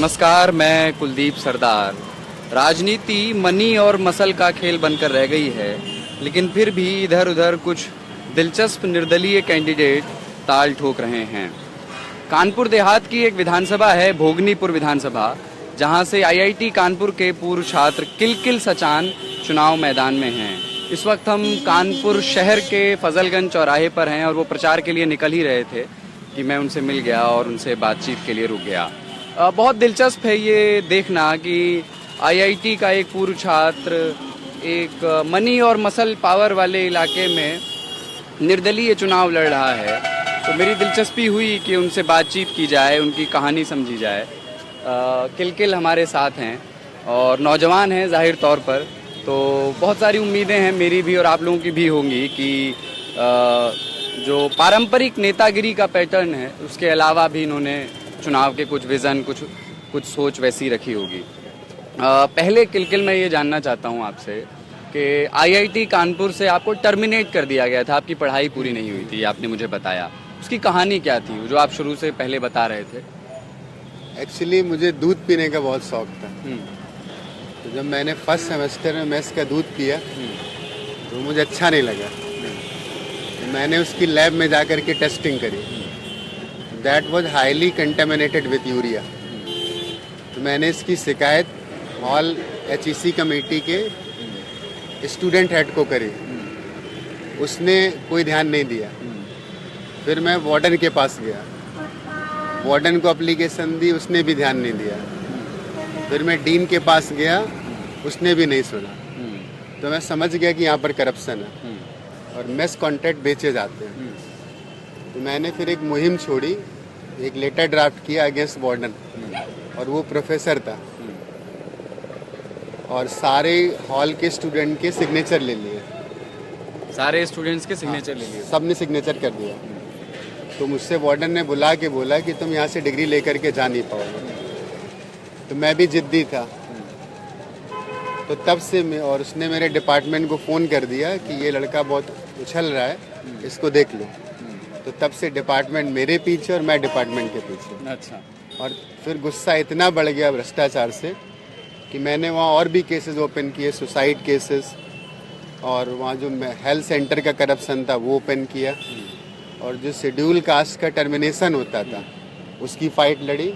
नमस्कार, मैं कुलदीप सरदार। राजनीति मनी और मसल का खेल बनकर रह गई है, लेकिन फिर भी इधर उधर कुछ दिलचस्प निर्दलीय कैंडिडेट ताल ठोक रहे हैं। कानपुर देहात की एक विधानसभा है भोगनीपुर विधानसभा, जहां से आईआईटी कानपुर के पूर्व छात्र किलकिल सचान चुनाव मैदान में हैं। इस वक्त हम कानपुर शहर के फजलगंज चौराहे पर हैं और वो प्रचार के लिए निकल ही रहे थे कि मैं उनसे मिल गया और उनसे बातचीत के लिए रुक गया। बहुत दिलचस्प है ये देखना कि आईआईटी का एक पूर्व छात्र एक मनी और मसल पावर वाले इलाके में निर्दलीय चुनाव लड़ रहा है। तो मेरी दिलचस्पी हुई कि उनसे बातचीत की जाए, उनकी कहानी समझी जाए। किलकिल हमारे साथ हैं और नौजवान हैं जाहिर तौर पर, तो बहुत सारी उम्मीदें हैं मेरी भी और आप लोगों की भी होंगी कि जो पारंपरिक नेतागिरी का पैटर्न है उसके अलावा भी इन्होंने चुनाव के कुछ विज़न, कुछ सोच वैसी रखी होगी। पहले किलकिल मैं ये जानना चाहता हूँ आपसे कि आईआईटी कानपुर से आपको टर्मिनेट कर दिया गया था, आपकी पढ़ाई पूरी नहीं हुई थी, आपने मुझे बताया। उसकी कहानी क्या थी जो आप शुरू से पहले बता रहे थे? एक्चुअली मुझे दूध पीने का बहुत शौक था। तो जब मैंने फर्स्ट सेमेस्टर में मेस का दूध पिया तो मुझे अच्छा नहीं लगा। तो मैंने उसकी लैब में जा कर के टेस्टिंग करी। That was highly contaminated with urea. तो मैंने इसकी शिकायत ऑल एचईसी कमेटी के स्टूडेंट हेड को करी। उसने कोई ध्यान नहीं दिया। फिर मैं वार्डन के पास गया, वार्डन को एप्लीकेशन दी, उसने भी ध्यान नहीं दिया। फिर मैं डीन के पास गया, उसने भी नहीं सुना। तो मैं समझ गया कि यहाँ पर करप्शन है और मेस कॉन्ट्रैक्ट बेचे जाते हैं। तो मैंने फिर एक मुहिम छोड़ी, एक लेटर ड्राफ्ट किया अगेंस्ट वार्डन, और वो प्रोफेसर था, और सारे हॉल के स्टूडेंट के सिग्नेचर ले लिए। सारे स्टूडेंट्स के सिग्नेचर ले लिए? सबने सिग्नेचर कर दिया। तो मुझसे वार्डन ने बुला के बोला कि तुम यहाँ से डिग्री लेकर के जा नहीं पाओगे। तो मैं भी जिद्दी था। तो तब से मैं, और उसने मेरे डिपार्टमेंट को फ़ोन कर दिया कि ये लड़का बहुत उछल रहा है, इसको देख लो। तो तब से डिपार्टमेंट मेरे पीछे और मैं डिपार्टमेंट के पीछे। अच्छा। और फिर गुस्सा इतना बढ़ गया भ्रष्टाचार से कि मैंने वहाँ और भी केसेस ओपन किए, सुसाइड केसेस, और वहाँ जो हेल्थ सेंटर का करप्शन था वो ओपन किया, और जो शेड्यूल कास्ट का टर्मिनेशन होता था उसकी फाइट लड़ी,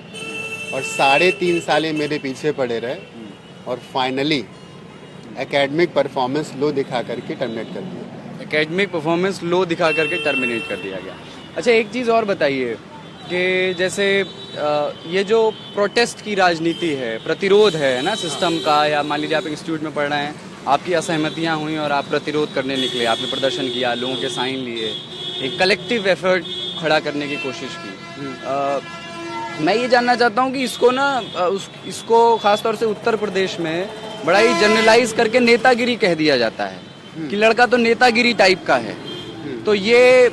और 3.5 साल मेरे पीछे पड़े रहे, और फाइनली एकेडमिक परफॉर्मेंस लो दिखा करके टर्मिनेट कर दिया। एकेडमिक परफॉर्मेंस लो दिखा करके टर्मिनेट कर दिया गया। अच्छा, एक चीज़ और बताइए कि जैसे ये जो प्रोटेस्ट की राजनीति है, प्रतिरोध है ना सिस्टम का, या मान लीजिए आप इंस्टीट्यूट में पढ़ रहे हैं, आपकी असहमतियाँ हुई और आप प्रतिरोध करने निकले, आपने प्रदर्शन किया, लोगों के साइन लिए, एक कलेक्टिव एफर्ट खड़ा करने की कोशिश की। मैं ये जानना चाहता हूँ कि इसको ना इसको ख़ासतौर से उत्तर प्रदेश में बड़ा ही जनरलाइज करके नेतागिरी कह दिया जाता है कि लड़का तो नेतागिरी टाइप का है। तो ये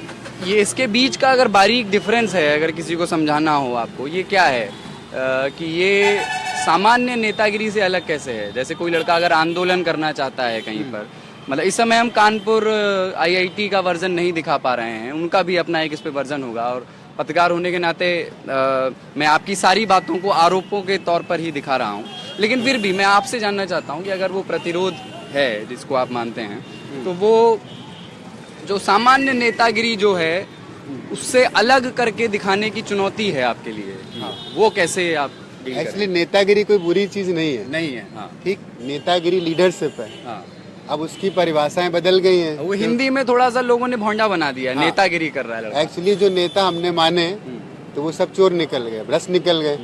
इसके बीच का अगर बारीक डिफरेंस है, अगर किसी को समझाना हो आपको, ये क्या है कि ये सामान्य नेतागिरी से अलग कैसे है? जैसे कोई लड़का अगर आंदोलन करना चाहता है कहीं पर, मतलब इस समय हम कानपुर आईआईटी का वर्जन नहीं दिखा पा रहे हैं, उनका भी अपना एक इस पे वर्जन होगा, और पत्रकार होने के नाते मैं आपकी सारी बातों को आरोपों के तौर पर ही दिखा रहा हूँ। लेकिन फिर भी मैं आपसे जानना चाहता हूँ कि अगर वो प्रतिरोध है जिसको आप मानते हैं, तो वो जो सामान्य नेतागिरी जो है उससे अलग करके दिखाने की चुनौती है आपके लिए, वो कैसे आप? एक्चुअली नेतागिरी कोई बुरी चीज़ नहीं है। नहीं है, हाँ ठीक, नेतागिरी लीडरशिप है। हाँ। अब उसकी परिभाषाएं बदल गई हैं। वो हिंदी में थोड़ा सा लोगों ने भोंडा बना दिया है। हाँ। नेतागिरी कर रहा है लड़का। एक्चुअली जो नेता हमने माने तो वो सब चोर निकल गए, भ्रष्ट निकल गए।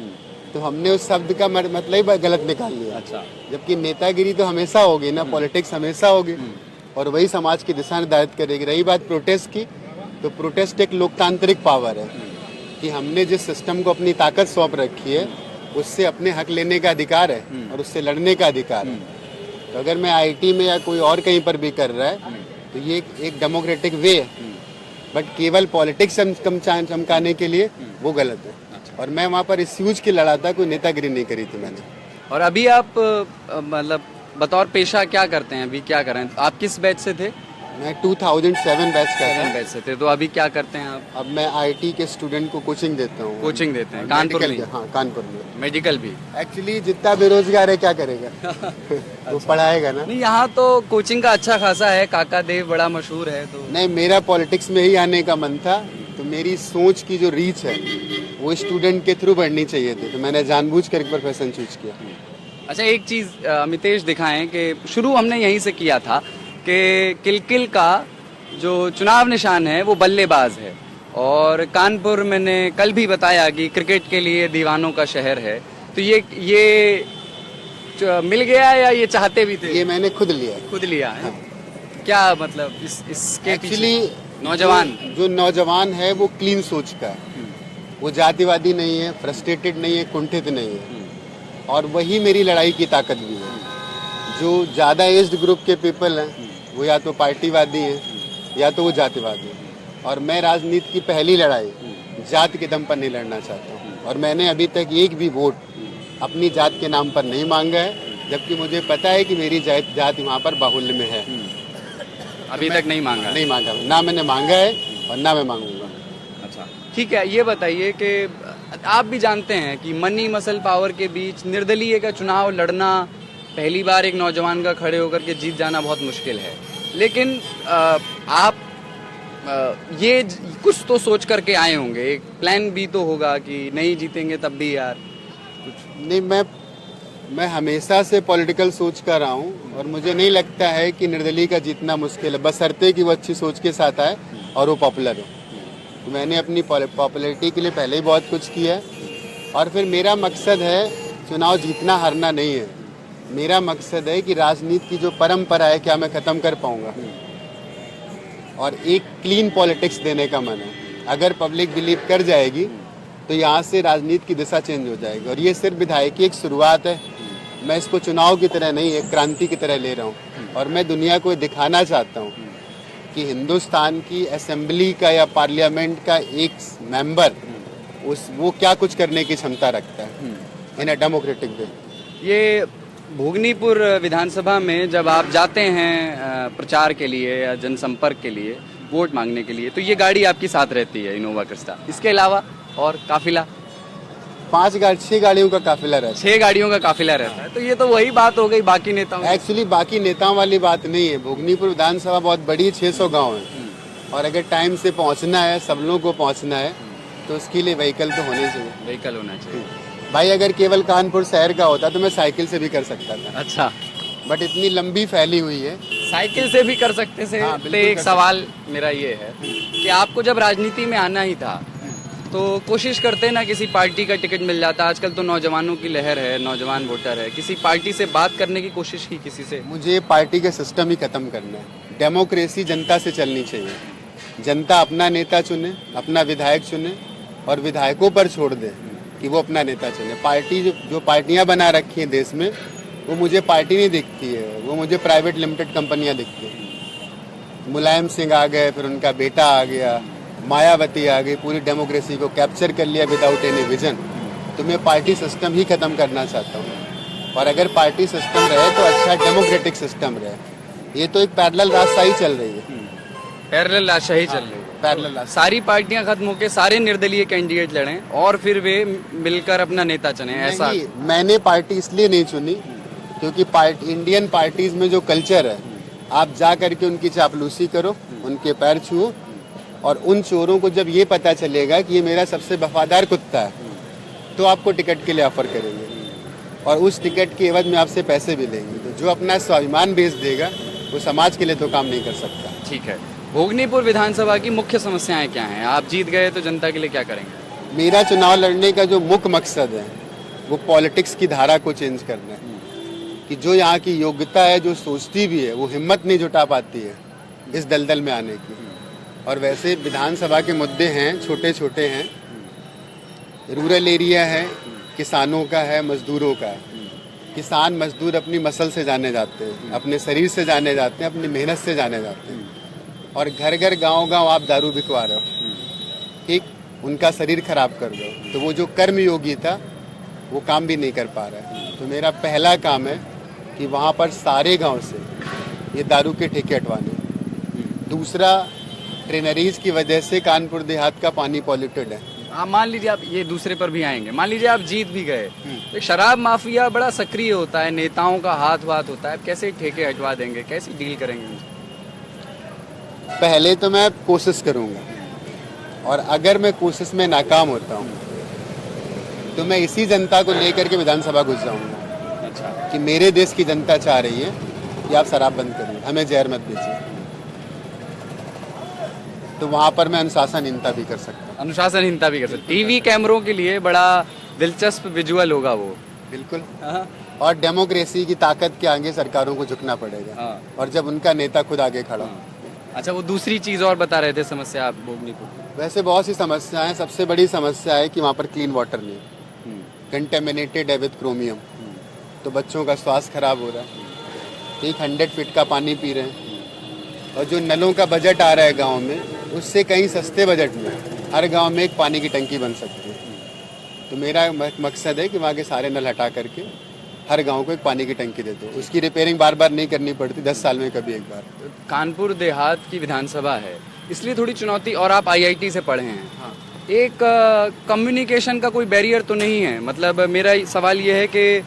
तो हमने उस शब्द का मतलब ही गलत निकाल लिया। अच्छा। जबकि नेतागिरी तो हमेशा होगी ना, पॉलिटिक्स हमेशा होगी, और वही समाज की दिशा निर्धारित करेगी। रही बात प्रोटेस्ट की, तो प्रोटेस्ट एक लोकतांत्रिक पावर है कि हमने जिस सिस्टम को अपनी ताकत सौंप रखी है उससे अपने हक लेने का अधिकार है और उससे लड़ने का अधिकार है। तो अगर मैं आईटी में या कोई और कहीं पर भी कर रहा है तो ये एक डेमोक्रेटिक वे है, बट केवल पॉलिटिक्स चमकाने के लिए वो गलत है। और मैं वहाँ पर इस यूज की लड़ा था, कोई नेतागिरी नहीं करी थी मैंने। और अभी आप मतलब बतौर पेशा क्या करते हैं, अभी क्या कर रहे हैं? आप किस बैच से थे? मैं 2007 बैच का था। 7 बैच से थे, तो अभी क्या करते हैं आप? अब मैं आईटी के स्टूडेंट को कोचिंग देता हूँ। कोचिंग देते हैं कानपुर में? हाँ, कानपुर में। मेडिकल भी? एक्चुअली जितना बेरोजगार है क्या करेगा वो पढ़ाएगा ना। नहीं, यहाँ तो कोचिंग का अच्छा खासा है, काका देव बड़ा मशहूर है। तो नहीं, मेरा पॉलिटिक्स में ही आने का मन था, तो मेरी सोच की जो रीच है वो स्टूडेंट के थ्रू बढ़नी चाहिए थी, तो मैंने जानबूझ कर प्रोफेशन चूज किया। अच्छा, एक चीज़ अमितेश दिखाएं कि शुरू हमने यहीं से किया था कि किलकिल का जो चुनाव निशान है वो बल्लेबाज है, और कानपुर मैंने कल भी बताया कि क्रिकेट के लिए दीवानों का शहर है। तो ये मिल गया या ये चाहते भी थे? ये मैंने खुद लिया है। खुद लिया है? हाँ। क्या मतलब इसके एक्चुअली नौजवान जो नौजवान है वो क्लीन सोच का है, वो जातिवादी नहीं है, फ्रस्ट्रेटेड नहीं है, कुंठित नहीं है, और वही मेरी लड़ाई की ताकत भी है। जो ज़्यादा एज्ड ग्रुप के पीपल हैं वो या तो पार्टीवादी हैं या तो वो जातिवादी हैं, और मैं राजनीति की पहली लड़ाई जात के दम पर नहीं लड़ना चाहता हूँ, और मैंने अभी तक एक भी वोट अपनी जात के नाम पर नहीं मांगा है, जबकि मुझे पता है कि मेरी जात वहाँ पर बाहुल्य में है। अभी तक नहीं मांगा? नहीं मांगा, ना मैंने मांगा है और ना मैं मांगूंगा। अच्छा, ठीक है। ये बताइए कि आप भी जानते हैं कि मनी मसल पावर के बीच निर्दलीय का चुनाव लड़ना, पहली बार एक नौजवान का खड़े होकर के जीत जाना बहुत मुश्किल है, लेकिन आप ये कुछ तो सोच करके आए होंगे, एक प्लान भी तो होगा कि नहीं जीतेंगे तब भी यार कुछ। नहीं, मैं हमेशा से पॉलिटिकल सोच कर रहा हूँ, और मुझे नहीं लगता है कि निर्दलीय का जीतना मुश्किल है, बशर्ते कि वो अच्छी सोच के साथ आए और वो पॉपुलर हो। तो मैंने अपनी पॉपुलैरिटी के लिए पहले ही बहुत कुछ किया है, और फिर मेरा मकसद है चुनाव जीतना हारना नहीं है। मेरा मकसद है कि राजनीति की जो परंपरा है क्या मैं ख़त्म कर पाऊँगा, और एक क्लीन पॉलिटिक्स देने का मन है। अगर पब्लिक बिलीव कर जाएगी तो यहाँ से राजनीति की दिशा चेंज हो जाएगी, और ये सिर्फ विधायक की एक शुरुआत है। मैं इसको चुनाव की तरह नहीं, एक क्रांति की तरह ले रहा हूँ, और मैं दुनिया को दिखाना चाहता हूँ कि हिंदुस्तान की असेंबली का या पार्लियामेंट का एक मेंबर वो क्या कुछ करने की क्षमता रखता है इन अ डेमोक्रेटिक वे। ये भोगनीपुर विधानसभा में जब आप जाते हैं प्रचार के लिए या जनसंपर्क के लिए, वोट मांगने के लिए, तो ये गाड़ी आपकी साथ रहती है, इनोवा क्रिस्टा। इसके अलावा और काफिला? 6 गाड़ियों का काफिला रहता है। 6 गाड़ियों का काफिला रहता है। तो ये तो वही बात हो गई बाकी नेताओं। एक्चुअली बाकी नेताओं वाली बात नहीं है। भोगनीपुर विधानसभा बहुत बड़ी, 600 गाँव है, और अगर टाइम से पहुँचना है, सब लोगों को पहुँचना है, तो उसके लिए व्हीकल तो होने चाहिए। व्हीकल होना चाहिए। भाई, अगर केवल कानपुर शहर का होता तो मैं साइकिल से भी कर सकता था। अच्छा, बट इतनी लंबी फैली हुई है। साइकिल से भी कर सकते थे। हाँ, तो एक सवाल मेरा ये है कि आपको जब राजनीति में आना ही था तो कोशिश करते ना किसी पार्टी का टिकट मिल जाता। आजकल तो नौजवानों की लहर है, नौजवान वोटर है, किसी पार्टी से बात करने की कोशिश की किसी से? मुझे पार्टी का सिस्टम ही खत्म करना है। डेमोक्रेसी जनता से चलनी चाहिए। जनता अपना नेता चुने, अपना विधायक चुने, और विधायकों पर छोड़ दे कि वो अपना नेता चुने। पार्टी जो पार्टियां बना रखी हैं देश में, वो मुझे पार्टी नहीं दिखती है, वो मुझे प्राइवेट लिमिटेड कंपनियां दिखती हैं। मुलायम सिंह आ गए, फिर उनका बेटा आ गया, मायावती आ गई, पूरी डेमोक्रेसी को कैप्चर कर लिया विदाउट एनी विजन। तो मैं पार्टी सिस्टम ही खत्म करना चाहता हूँ, और अगर पार्टी सिस्टम रहे तो अच्छा डेमोक्रेटिक सिस्टम रहे। ये तो एक पैरेलल रास्ता ही चल रही है। पैरेलल रास्ता ही चल रही है। पैरेलल रास्ता। सारी पार्टियां खत्म होकर सारे निर्दलीय कैंडिडेट लड़ें और फिर वे मिलकर अपना नेता चुने, ऐसा? नहीं, मैंने पार्टी इसलिए नहीं चुनी क्योंकि इंडियन पार्टीज में जो कल्चर है, आप जा करके उनकी चापलूसी करो, उनके पैर छुओ, और उन चोरों को जब ये पता चलेगा कि ये मेरा सबसे वफादार कुत्ता है, तो आपको टिकट के लिए ऑफर करेंगे, और उस टिकट के एवज में आपसे पैसे भी लेंगे। तो जो अपना स्वाभिमान बेच देगा वो समाज के लिए तो काम नहीं कर सकता। ठीक है। भोगनीपुर विधानसभा की मुख्य समस्याएं क्या हैं? आप जीत गए तो जनता के लिए क्या करेंगे? मेरा चुनाव लड़ने का जो मुख्य मकसद है वो पॉलिटिक्स की धारा को चेंज करना है, कि जो यहाँ की योग्यता है, जो सोचती भी है, वो हिम्मत नहीं जुटा पाती है इस दलदल में आने की। और वैसे विधानसभा के मुद्दे हैं, छोटे छोटे हैं, रूरल एरिया है, किसानों का है, मजदूरों का है। किसान मजदूर अपनी मसल से जाने जाते हैं, अपने शरीर से जाने जाते हैं, अपनी मेहनत से जाने जाते हैं, और घर घर गांव गांव आप दारू बिकवा रहे हो, ठीक, उनका शरीर खराब कर दो, तो वो जो कर्म योगी था वो काम भी नहीं कर पा रहा है। तो मेरा पहला काम है कि वहाँ पर सारे गांव से ये दारू के ठेके हटवाने, दूसरा, ट्रेनरीज की वजह से कानपुर देहात का पानी पॉल्यूटेड है। आप मान लीजिए, आप ये दूसरे पर भी आएंगे, मान लीजिए आप जीत भी गए, तो शराब माफिया बड़ा सक्रिय होता है, नेताओं का हाथ होता है, कैसे ठेके हटवा देंगे, कैसे डील करेंगे उनसे? पहले तो मैं कोशिश करूंगा, और अगर मैं कोशिश में नाकाम होता हूँ तो मैं इसी जनता को लेकर के विधानसभा घुस जाऊंगा। अच्छा, कि मेरे देश की जनता चाह रही है कि आप शराब बंद करिए, हमें जहर मत बेचिए। तो वहां पर मैं अनुशासनहीनता भी कर सकता हूँ। अनुशासनहीनता भी कर सकते। टीवी कैमरों के लिए बड़ा दिलचस्प विजुअल होगा वो। बिल्कुल। हाँ। और डेमोक्रेसी की ताकत के आगे सरकारों को झुकना पड़ेगा। हाँ। और जब उनका नेता खुद आगे खड़ा। अच्छा, वो दूसरी चीज और बता रहे थे समस्या आप भोगनीपुर की। वैसे बहुत सी समस्याएं हैं। सबसे बड़ी समस्या है कि वहाँ पर क्लीन वाटर नहीं, कंटेमिनेटेड है विद क्रोमियम। तो बच्चों का स्वास्थ्य खराब हो रहा है। ठीक 100 फीट का पानी पी रहे हैं, और जो नलों का बजट आ रहा है गांव में, उससे कहीं सस्ते बजट में हर गांव में एक पानी की टंकी बन सकती है। तो मेरा मकसद है कि वहाँ के सारे नल हटा करके हर गांव को एक पानी की टंकी दे दो। उसकी रिपेयरिंग बार बार नहीं करनी पड़ती, 10 साल में कभी एक बार। कानपुर देहात की विधानसभा है, इसलिए थोड़ी चुनौती, और आप आईआईटी से पढ़े हैं। हाँ। एक कम्युनिकेशन का कोई बैरियर तो नहीं है? मतलब मेरा सवाल ये है कि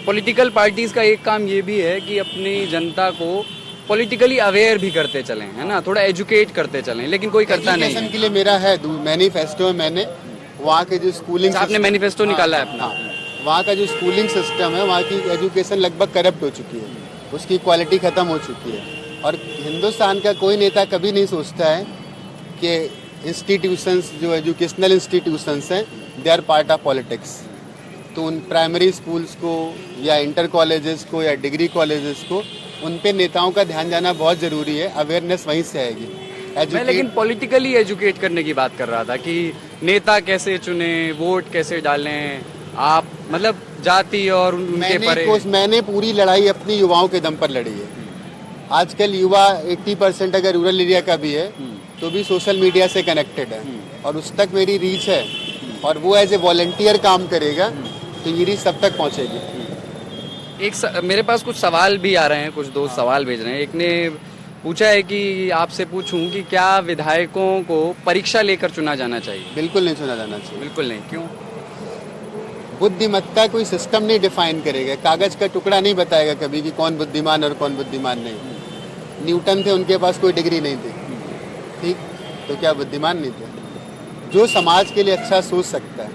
पॉलिटिकल पार्टीज का एक काम ये भी है कि अपनी जनता को पॉलिटिकली अवेयर भी करते चलें, है ना, थोड़ा एजुकेट करते चलें, लेकिन कोई करता नहीं है। के लिए मेरा है मैनिफेस्टो में, मैंने वहाँ के जो स्कूलिंग, आपने मैनिफेस्टो निकाला है अपना? वहाँ का जो स्कूलिंग सिस्टम है, वहाँ की एजुकेशन लगभग करप्ट हो चुकी है, उसकी क्वालिटी खत्म हो चुकी है। और हिंदुस्तान का कोई नेता कभी नहीं सोचता है कि इंस्टीट्यूशंस, जो एजुकेशनल इंस्टीट्यूशंस हैं, they are part of politics. तो उन प्राइमरी स्कूल्स को या इंटर कॉलेजेस को या डिग्री कॉलेजेस को, उन पे नेताओं का ध्यान जाना बहुत ज़रूरी है। अवेयरनेस वहीं से आएगी। मैं लेकिन पॉलिटिकली एजुकेट करने की बात कर रहा था कि नेता कैसे चुने, वोट कैसे डालें, आप मतलब जाति और उनके परे। मैंने पूरी लड़ाई अपनी युवाओं के दम पर लड़ी है। आजकल युवा 80% अगर रूरल एरिया का भी है तो भी सोशल मीडिया से कनेक्टेड है, और उस तक मेरी रीच है, और वो एज ए वॉलंटियर काम करेगा तो ये रीच सब तक पहुंचेगी। मेरे पास कुछ सवाल भी आ रहे हैं, कुछ दोस्त सवाल भेज रहे हैं। एक ने पूछा है कि आपसे पूछूं कि क्या विधायकों को परीक्षा लेकर चुना जाना चाहिए? बिल्कुल नहीं चुना जाना चाहिए। बिल्कुल नहीं। क्यों? बुद्धिमत्ता कोई सिस्टम नहीं डिफाइन करेगा, कागज का टुकड़ा नहीं बताएगा कभी कि कौन बुद्धिमान और कौन बुद्धिमान नहीं। न्यूटन थे, उनके पास कोई डिग्री नहीं थी, ठीक, तो क्या बुद्धिमान नहीं थे? जो समाज के लिए अच्छा सोच सकता है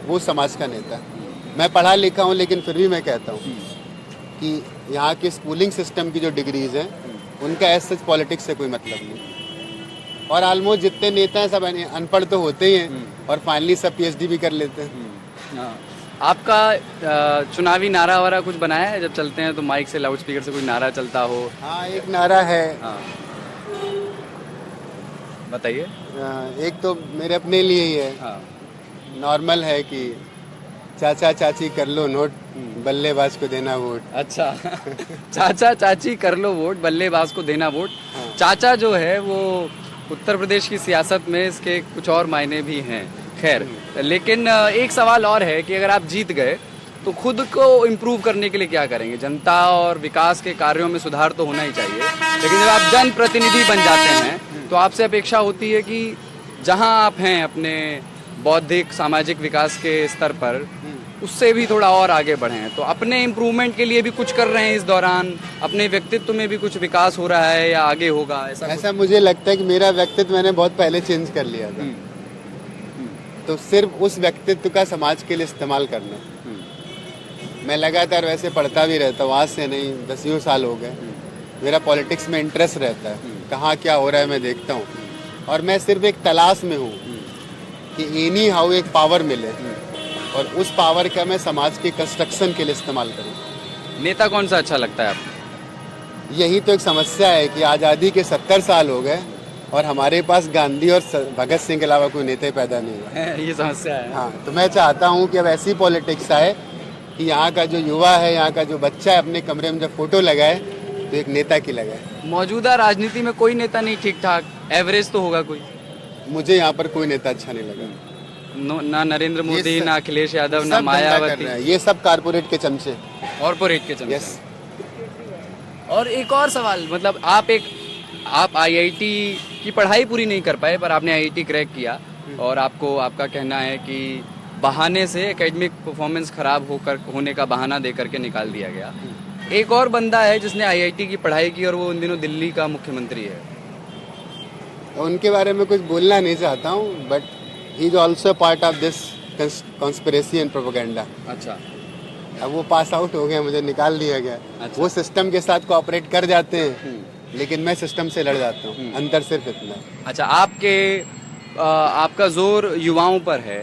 वो समाज का नेता है। मैं पढ़ा लिखा हूँ, लेकिन फिर भी मैं कहता हूँ कि यहाँ के स्कूलिंग सिस्टम की जो डिग्रीज हैं, उनका एज सच पॉलिटिक्स से कोई मतलब नहीं। और ऑलमोस्ट जितने नेता हैं सब अनपढ़ तो होते ही हैं, और फाइनली सब PhD भी कर लेते हैं। आपका चुनावी नारा वारा कुछ बनाया है? जब चलते हैं तो माइक से, लाउड स्पीकर से कोई नारा चलता हो? हाँ, एक नारा है। हाँ, बताइए। एक तो मेरे अपने लिए ही है। हाँ। नॉर्मल है कि चाचा चाची कर लो नोट, बल्लेबाज को देना वोट। अच्छा चाचा चाची कर लो वोट, बल्लेबाज को देना वोट। हाँ। चाचा जो है वो उत्तर प्रदेश की सियासत में इसके कुछ और मायने भी हैं। खैर, लेकिन एक सवाल और है कि अगर आप जीत गए तो खुद को इम्प्रूव करने के लिए क्या करेंगे? जनता और विकास के कार्यों में सुधार तो होना ही चाहिए, लेकिन जब आप जनप्रतिनिधि बन जाते हैं तो आपसे अपेक्षा होती है कि जहां आप हैं अपने बौद्धिक सामाजिक विकास के स्तर पर, उससे भी थोड़ा और आगे बढ़ें। तो अपने इम्प्रूवमेंट के लिए भी कुछ कर रहे हैं इस दौरान? अपने व्यक्तित्व में भी कुछ विकास हो रहा है या आगे होगा? ऐसा मुझे लगता है कि मेरा व्यक्तित्व मैंने बहुत पहले चेंज कर लिया था। तो सिर्फ उस व्यक्तित्व का समाज के लिए इस्तेमाल करना। मैं लगातार वैसे पढ़ता भी रहता हूँ, आज से नहीं, 10 साल हो गए। मेरा पॉलिटिक्स में इंटरेस्ट रहता है, कहाँ क्या हो रहा है मैं देखता हूँ, और मैं सिर्फ एक तलाश में हूँ कि एनी हाउ एक पावर मिले, और उस पावर का मैं समाज के कंस्ट्रक्शन के लिए इस्तेमाल करूँ। नेता कौन सा अच्छा लगता है आपको? यही तो एक समस्या है कि आज़ादी के 70 साल हो गए और हमारे पास गांधी और भगत सिंह के अलावा कोई नेता पैदा नहीं हुआ। ये समस्या है। हाँ, तो मैं चाहता हूँ कि अब ऐसी पॉलिटिक्स आए कि यहाँ का जो युवा है, यहाँ का जो बच्चा है, अपने कमरे में जब फोटो लगाए तो एक नेता की लगाए। मौजूदा राजनीति में कोई नेता नहीं ठीक ठाक, एवरेज तो होगा कोई? मुझे यहाँ पर कोई नेता अच्छा नहीं लगा। ना नरेंद्र मोदी, ना अखिलेश यादव, ना मायावती। ये सब कारपोरेट के चमचे, कॉर्पोरेट के चमचे। यस। और एक और सवाल, मतलब आप एक आप आईआईटी की पढ़ाई पूरी नहीं कर पाए पर आपने आईआईटी क्रैक किया और आपको आपका कहना है कि बहाने से एकेडमिक परफॉर्मेंस खराब होने का बहाना दे करके निकाल दिया गया। एक और बंदा है जिसने आईआईटी की पढ़ाई की और वो इन दिनों दिल्ली का मुख्यमंत्री है। उनके बारे में कुछ बोलना नहीं चाहता हूँ, but he is also part of this conspiracy and propaganda. अच्छा, अब वो पास आउट हो गए, मुझे निकाल दिया गया। अच्छा। वो सिस्टम के साथ कोऑपरेट कर जाते हैं, लेकिन मैं सिस्टम से लड़ जाता हूँ। अंतर सिर्फ इतना। अच्छा, आपका जोर युवाओं पर है,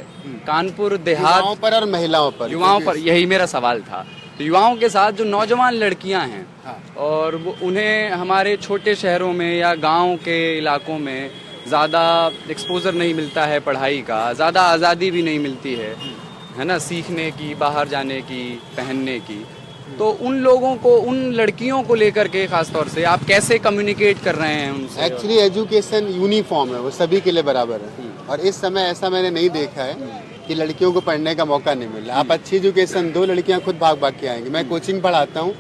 कानपुर देहात युवाओं पर और महिलाओं पर। युवाओं पर, यही मेरा सवाल था। तो युवाओं के साथ जो नौजवान लड़कियां हैं, हाँ। और वो उन्हें हमारे छोटे शहरों में या गांव के इलाकों में ज़्यादा एक्सपोजर नहीं मिलता है पढ़ाई का, ज़्यादा आज़ादी भी नहीं मिलती है ना, सीखने की, बाहर जाने की, पहनने की। तो उन लोगों को, उन लड़कियों को लेकर के खास तौर से आप कैसे कम्युनिकेट कर रहे हैं उनसे? एक्चुअली एजुकेशन यूनिफॉर्म है, वो सभी के लिए बराबर है। और इस समय ऐसा मैंने नहीं देखा है कि लड़कियों को पढ़ने का मौका नहीं मिल रहा। आप अच्छी एजुकेशन दो, लड़कियां खुद भाग भाग के आएंगी। मैं कोचिंग पढ़ाता हूँ,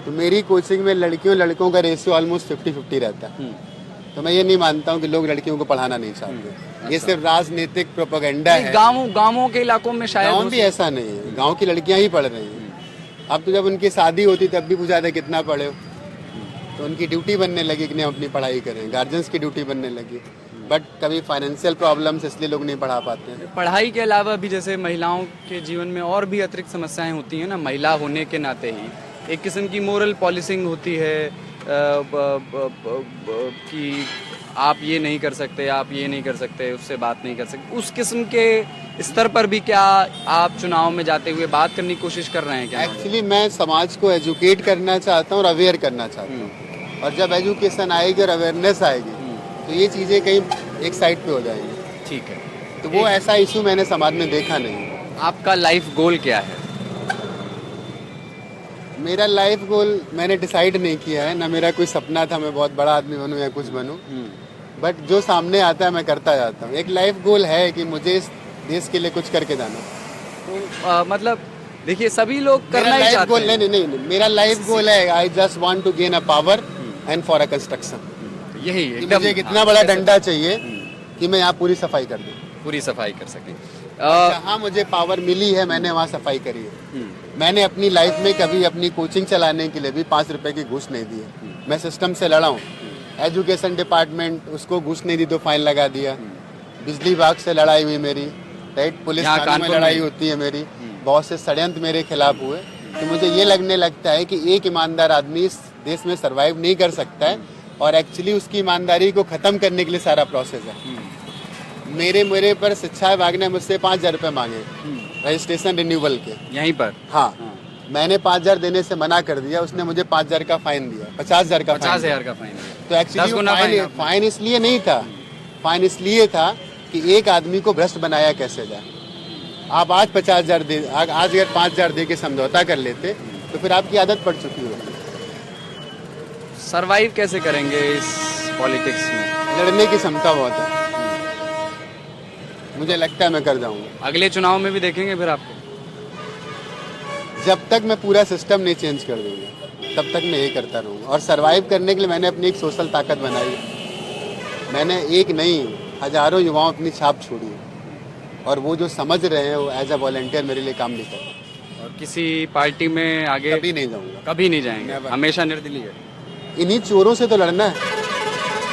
तो मेरी कोचिंग में लड़कियों लड़कों का रेशियो ऑलमोस्ट 50-50 रहता है। तो मैं ये नहीं मानता हूँ कि लोग लड़कियों को पढ़ाना नहीं चाहते। ये सिर्फ राजनीतिक प्रोपेगेंडा है। गाँवों के इलाकों में शायद गाँव भी ऐसा नहीं है, गाँव की लड़कियां ही पढ़ रही हैं। अब तो जब उनकी शादी होती तब भी पूछा था कितना पढ़े हो, तो उनकी ड्यूटी बनने लगी कि नहीं अपनी पढ़ाई करें, गार्जियंस की ड्यूटी बनने लगी। बट कभी फाइनेंशियल प्रॉब्लम्स इसलिए लोग नहीं पढ़ा पाते हैं। पढ़ाई के अलावा भी जैसे महिलाओं के जीवन में और भी अतिरिक्त समस्याएं होती हैं ना, महिला होने के नाते ही एक किस्म की मोरल पॉलिसिंग होती है कि आप ये नहीं कर सकते, आप ये नहीं कर सकते, उससे बात नहीं कर सकते। उस किस्म के स्तर पर भी क्या आप चुनाव में जाते हुए बात करने की कोशिश कर रहे हैं क्या? एक्चुअली मैं समाज को एजुकेट करना चाहता हूँ और अवेयर करना चाहता हूँ। और जब एजुकेशन आएगी और अवेयरनेस आएगी तो ये चीज़ें कहीं एक साइड पे हो जाएंगी। ठीक है, तो वो ऐसा इशू मैंने समाज में देखा नहीं। आपका लाइफ गोल क्या है? मेरा लाइफ गोल मैंने डिसाइड नहीं किया है, ना मेरा कोई सपना था मैं बहुत बड़ा आदमी बनूं या कुछ बनूं। बट जो सामने आता है मैं करता जाता हूँ। एक लाइफ गोल है कि मुझे इस देश के लिए कुछ करके जाना। तो मतलब देखिए, सभी लोग करना ही चाहते हैं। नहीं, मेरा लाइफ गोल है I just want to gain a power and for a construction. यही एकदम मुझे कितना बड़ा डंडा चाहिए कि मैं यहाँ पूरी सफाई कर दूँ, पूरी सफाई कर सके। जहाँ मुझे पावर मिली है मैंने वहाँ सफाई करी है। मैंने अपनी लाइफ में कभी अपनी कोचिंग चलाने के लिए भी 5 रुपए की घूस नहीं दी है। मैं सिस्टम से लड़ा हूँ। एजुकेशन डिपार्टमेंट उसको घूस नहीं दी तो फाइन लगा दिया। बिजली विभाग से लड़ाई हुई मेरी, राइट, पुलिस थाने में लड़ाई होती है मेरी, बहुत से षड्यंत्र मेरे खिलाफ हुए। तो मुझे ये लगने लगता है कि एक ईमानदार आदमी इस देश में सर्वाइव नहीं कर सकता है, और एक्चुअली उसकी ईमानदारी को खत्म करने के लिए सारा प्रोसेस है। मेरे पर शिक्षा विभाग ने मुझसे 5,000 रुपये मांगे रजिस्ट्रेशन रिन्यूअल के यहीं पर। हाँ, मैंने 5,000 देने से मना कर दिया, उसने मुझे 5,000 का फाइन दिया, 50,000 का 50,000 का फाइन दिया। तो एक्चुअली फाइन इसलिए नहीं था, फाइन इसलिए था कि एक आदमी को भ्रष्ट बनाया कैसे जाए। आप आज 50,000 दे, आज अगर 5,000 दे के समझौता कर लेते तो फिर आपकी आदत पड़ चुकी होती। सरवाइव कैसे करेंगे इस पॉलिटिक्स में? लड़ने की क्षमता बहुत है, मुझे लगता है मैं कर जाऊंगा। अगले चुनाव में भी देखेंगे फिर आपको? जब तक मैं पूरा सिस्टम नहीं चेंज कर दूंगा तब तक मैं यही करता रहूँगा। और सरवाइव करने के लिए मैंने अपनी एक सोशल ताकत बनाई है। मैंने एक नहीं, हजारों युवाओं अपनी छाप छोड़ी है, और वो जो समझ रहे हैं वो एज अ वॉलंटियर मेरे लिए काम नहीं करते। और किसी पार्टी में आगे कभी नहीं जाऊँगा, कभी नहीं जाएंगे, हमेशा निर्दलीय है। इन्हीं चोरों से तो लड़ना है,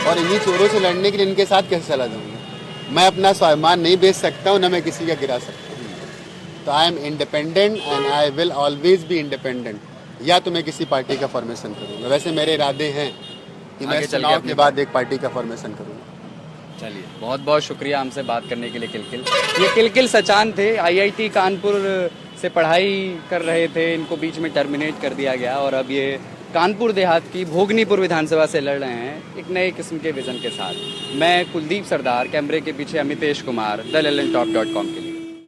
और इन्हीं चोरों से लड़ने के लिए इनके साथ कैसे चला जाऊँगा? मैं अपना स्वाभिमान नहीं बेच सकता हूँ, ना मैं किसी का गिरा सकता हूँ। तो I am independent and I will always be independent. या तो मैं किसी पार्टी का फॉर्मेशन करूँगा, वैसे मेरे इरादे हैं कि मैं चुनाव के बाद एक पार्टी का फॉर्मेशन करूँगा। चलिए, बहुत बहुत शुक्रिया हमसे बात करने के लिए किलकिल। ये किलकिल सचान थे, आईआईटी कानपुर से पढ़ाई कर रहे थे, इनको बीच में टर्मिनेट कर दिया गया और अब ये कानपुर देहात की भोगनीपुर विधानसभा से लड़ रहे हैं एक नए किस्म के विजन के साथ। मैं कुलदीप सरदार, कैमरे के पीछे अमितेश कुमार, द ललन टॉप.com के लिए।